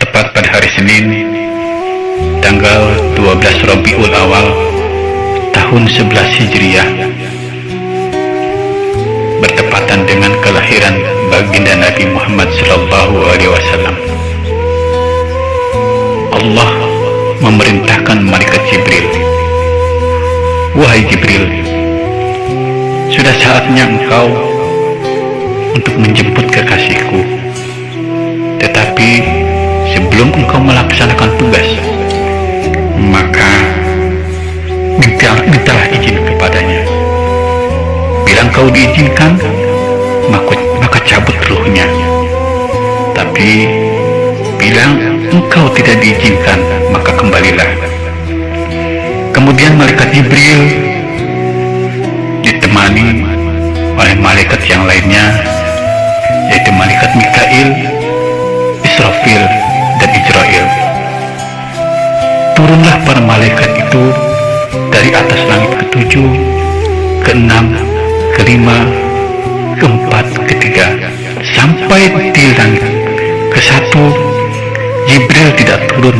tepat pada hari Senin, tanggal 12 Rabiul Awal tahun 11 Hijriah, bertepatan dengan kelahiran baginda Nabi Muhammad SAW. Allah memerintahkan malaikat Jibril, "Wahai Jibril, sudah saatnya engkau untuk menjemput kekasihku. Tetapi sebelum engkau melaksanakan tugas, maka mintalah izin kepadanya. Bila engkau diizinkan, maka cabut ruhnya. Tapi bila engkau tidak diizinkan, maka kembalilah." Kemudian malaikat Jibril ditemani oleh malaikat yang lainnya, yaitu malaikat Mikail, Israfil, dan Israel. Turunlah para malaikat itu dari atas langit ke-7, ke-6, ke-5, ke-4, ke-3, sampai di langit ke-1. Jibril tidak turun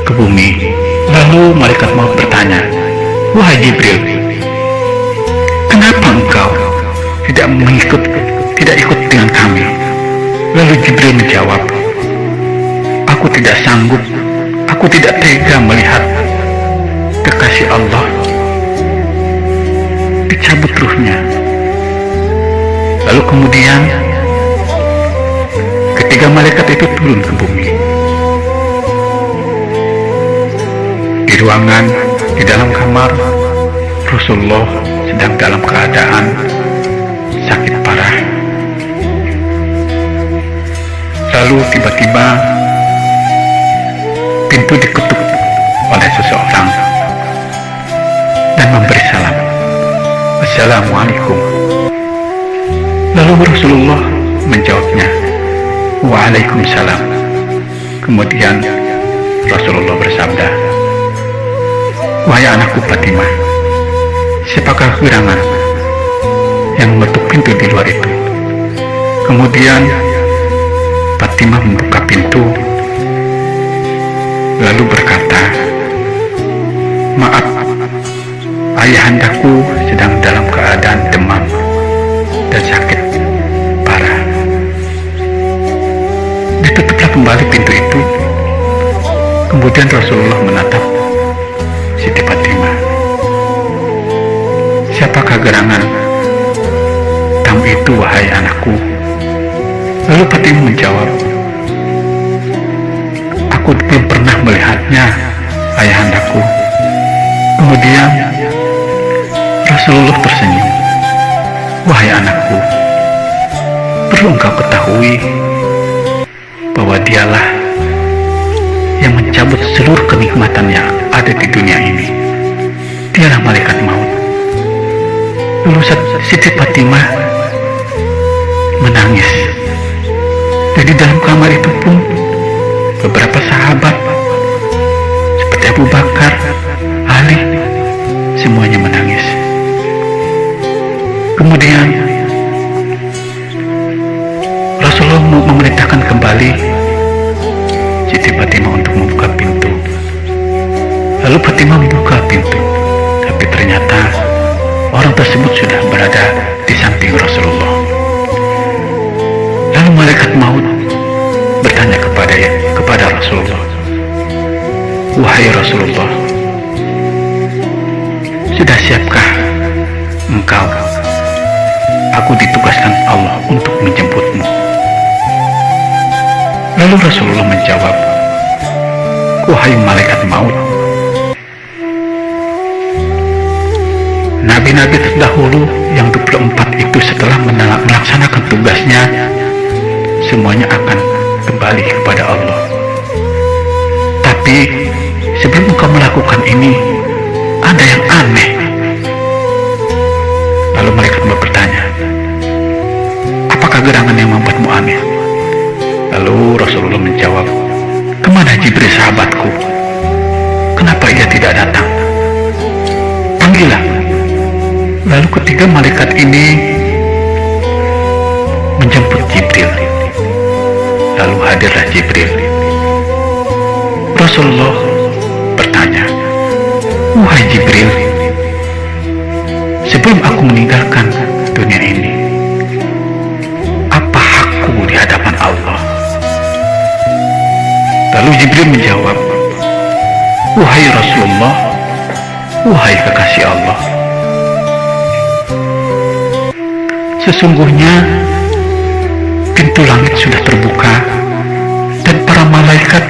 ke bumi. Lalu malaikat maut bertanya, "Wahai Jibril, kenapa engkau tidak ikut dengan kami?" Lalu Jibril menjawab, "Aku tidak sanggup, aku tidak tega melihat kekasih Allah dicabut ruhnya." Lalu kemudian ketiga malaikat itu turun ke bumi. Di ruangan, di dalam kamar, Rasulullah sedang dalam keadaan sakit parah. Lalu tiba-tiba pintu diketuk oleh seseorang dan memberi salam, "Assalamualaikum." Lalu Rasulullah menjawabnya, "Waalaikumsalam." Kemudian Rasulullah bersabda, "Wahai anakku Fatimah, siapakah gerangan yang mengetuk pintu di luar itu?" Kemudian Fatimah membuka pintu, lalu berkata, "Maaf, ayahandaku sedang dalam keadaan demam dan sakit parah." Ditutuplah kembali pintu itu. Kemudian Rasulullah menatap Siti Fatimah, "Siapakah gerangan tamu itu, wahai anakku?" Lalu Fatimah menjawab, "Aku belum pernah melihatnya, ayahandaku." Kemudian Rasulullah tersenyum, "Wahai anakku, perlu engkau ketahui bahwa dialah yang mencabut seluruh kenikmatan yang ada di dunia ini. Dialah malaikat maut." Lalu Siti Fatimah menangis. Dan di dalam kamar itu pun beberapa sahabat seperti Abu Bakar, Ali, semuanya menangis. Kemudian Rasulullah memerintahkan kembali Siti Fatimah untuk membuka pintu. Lalu Fatimah membuka pintu, tapi ternyata orang tersebut sudah berada di samping Rasulullah. Lalu malaikat maut bertanya kepada Rasulullah, "Wahai Rasulullah, sudah siapkah engkau? Aku ditugaskan Allah untuk menjemputmu." Lalu Rasulullah menjawab, "Wahai malaikat maut, nabi-nabi terdahulu yang 24 itu setelah melaksanakan tugasnya, semuanya akan kembali kepada Allah. Tapi sebelum engkau melakukan ini, ada yang aneh." Lalu malaikat bertanya, "Apakah gerangan yang membuatmu aneh?" Lalu Rasulullah menjawab, "Kemana Jibril sahabatku? Kenapa ia tidak datang? Panggillah." Lalu ketiga malaikat ini menjemput Jibril. Lalu Lalu hadirlah Jibril. Rasulullah bertanya, "Wahai Jibril, sebelum aku meninggalkan dunia ini, apa hakku di hadapan Allah?" Lalu Jibril menjawab, "Wahai Rasulullah, wahai kekasih Allah, sesungguhnya pintu langit sudah terbuka dan para malaikat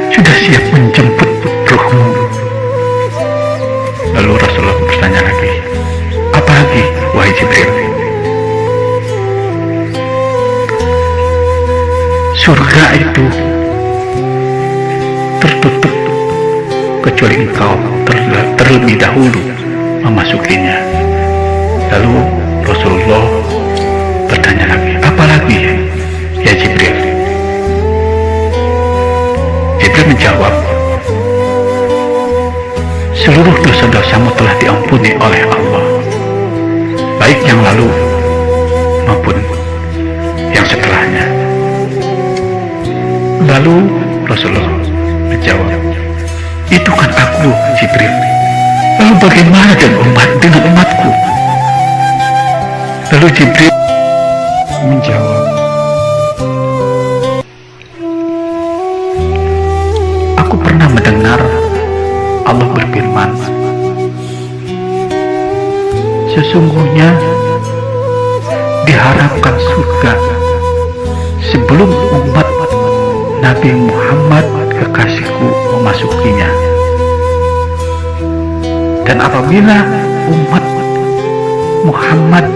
sudah siap menjemput ruhmu." Lalu Rasulullah bertanya lagi, "Apa lagi, wahai Jibril?" "Surga itu tertutup kecuali engkau terlebih dahulu memasukinya." Lalu Rasulullah bertanya lagi, "Apa lagi, ya Jibril?" Jibril menjawab, "Seluruh dosa-dosamu telah diampuni oleh Allah, baik yang lalu maupun yang setelahnya." Lalu Rasulullah menjawab, "Itu kan aku, Jibril. Lalu bagaimana dengan umatku?" Lalu Jibril menjawab, "Aku pernah mendengar Allah berfirman, sesungguhnya diharapkan surga sebelum umat Nabi Muhammad kekasihku memasukinya. Dan apabila umat Muhammad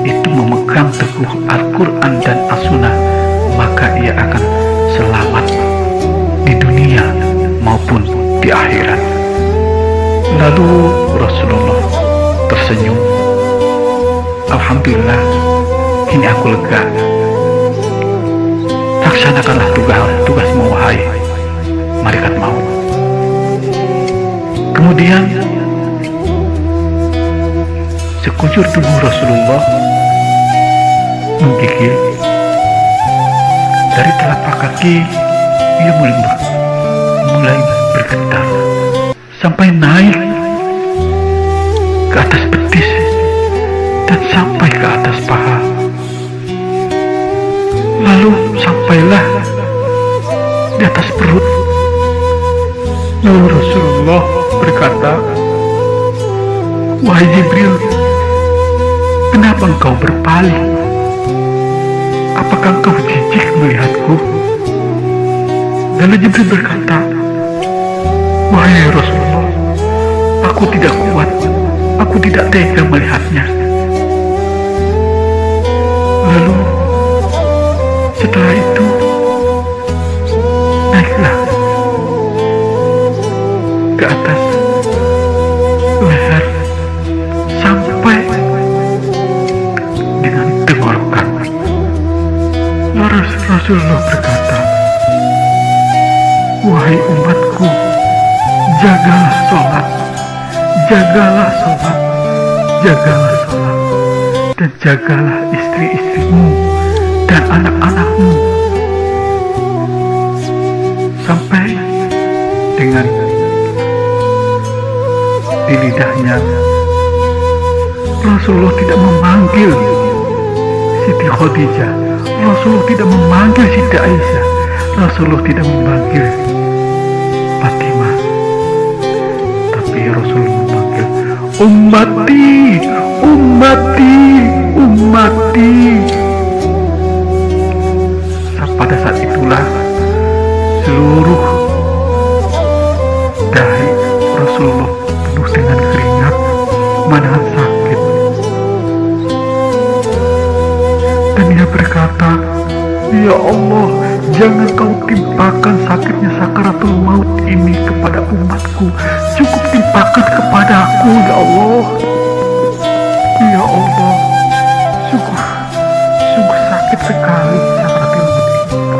itu memegang teguh Al-Quran dan As-Sunnah, maka ia akan selamat di dunia maupun di akhirat." Lalu Rasulullah tersenyum, "Alhamdulillah, kini aku lega. Laksanakanlah tugasmu, wahai malaikat maut." Kemudian sekujur tubuh Rasulullah menggigil. Dari telapak kaki ia mulai bergetar sampai naik ke atas betis dan sampai ke atas paha. Lalu sampailah di atas perut. Lalu Rasulullah berkata, "Wahai Jibril, kenapa engkau berpaling? Apakah engkau jijik melihatku?" Lalu Jibril berkata, "Wahai Rasulullah, aku tidak kuat, aku tidak tega melihatnya." Lalu setelah itu naiklah ke atas leher sampai dengan tenggorokan. Lalu Rasulullah berkata, "Wahai umatku, jagalah sholat, jagalah sholat, jagalah sholat, dan jagalah istri-istrimu dan anak-anakmu." Sampai dengan di lidahnya Rasulullah tidak memanggil Siti Khadijah, Rasulullah tidak memanggil Siti Aisyah, Rasulullah tidak memanggil Fatimah, tapi Rasulullah memanggil ummati, ummati, ummati. Pada saat itulah seluruh dahi Rasulullah penuh dengan keringat menahan sakit, dan ia berkata, "Ya Allah, jangan kau timpakan sakitnya sakaratul maut ini kepada umatku, cukup timpakan kepada aku, ya Allah. Ya Allah, sungguh sakit sekali sakaratul maut ini."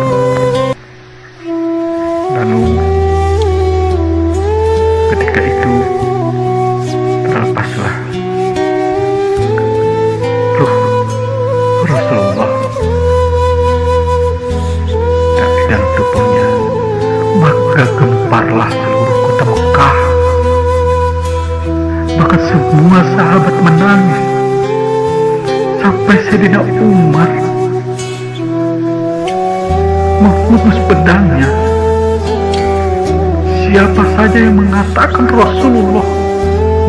Lalu ketika itu terlepaslah ruh Rasulullah maka gemparlah seluruh kota Mekah. Bahkan semua sahabat menangis, sampai Sayyidina Umar menghunus pedangnya. Siapa saja yang mengatakan Rasulullah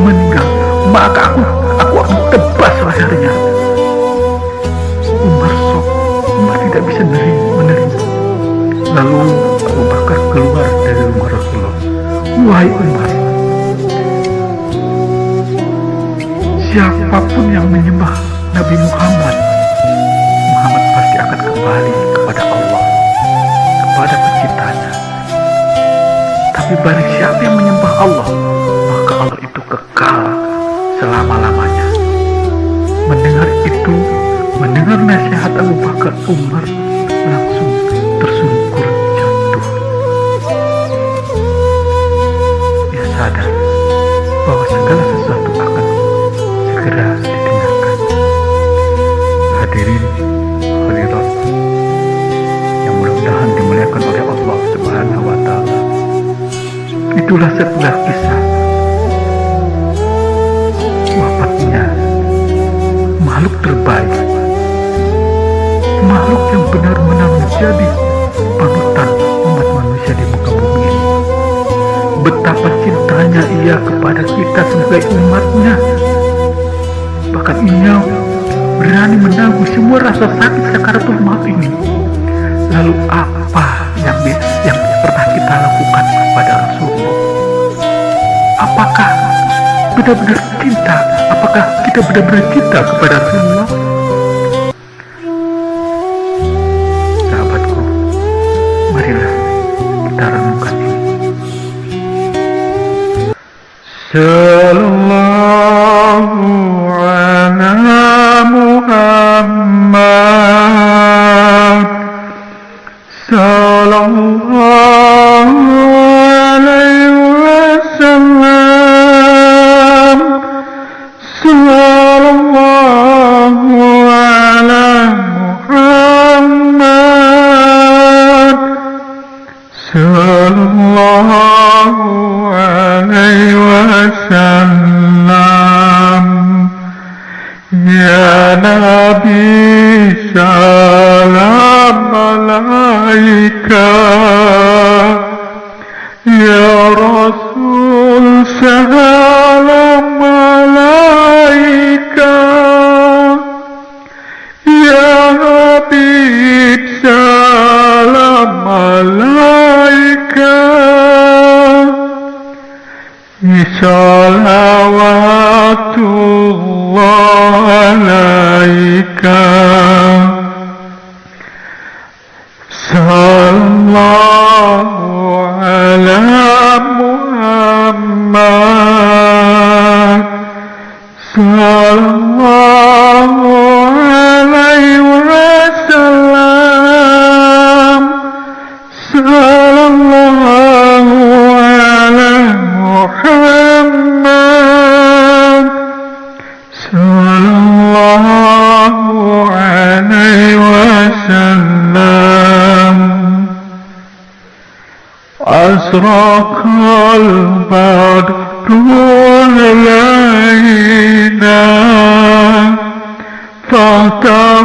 meninggal, maka aku akan tebas lehernya. Umar tidak bisa menerima. Lalu Abu Bakar keluar dari rumah Rasulullah. Wahai Umar, siapapun yang menyembah Nabi Muhammad pasti akan kembali kepada Allah, kepada penciptanya. Tapi barang siapa yang menyembah Allah, maka Allah itu kekal selama-lamanya. Mendengar nasihat Abu Bakar, Umar langsung tersungkur jatuh. Dia sadar bahwa segala sesuatu akan segera didengarkan. Hadirin hadirat yang mudah-mudahan dimuliakan oleh Allah Subhanahu wa Ta'ala, itulah sebuah kisah wafatnya makhluk terbaik, makhluk yang benar-benar menjadi panutan umat manusia di muka bumi ini. Betapa cintanya ia kepada kita sebagai umatnya. Bahkan ia berani menanggung semua rasa sakit sakaratul maut ini. Lalu apa yang pernah kita lakukan kepada Rasulullah? Apakah benar-benar cinta? Apakah kita benar-benar cinta kepada Rasulullah? Sahabatku, marilah kita renungkan ini. Sallallahu ala Muhammad, sallallahu alaihi wasallam, sallallahu ala Muhammad, sallallahu alaihi wasallam. Ya Nabi salam alaika, ya Rasul salam alaika, ya Habib salam alaika, salawatullah alaika, sallallahu ala Muhammad, sallallahu alaihi wasallam, sallallahu ala Muhammad, sallallahu alaihi wasallam. Asraqal badru alaina, fata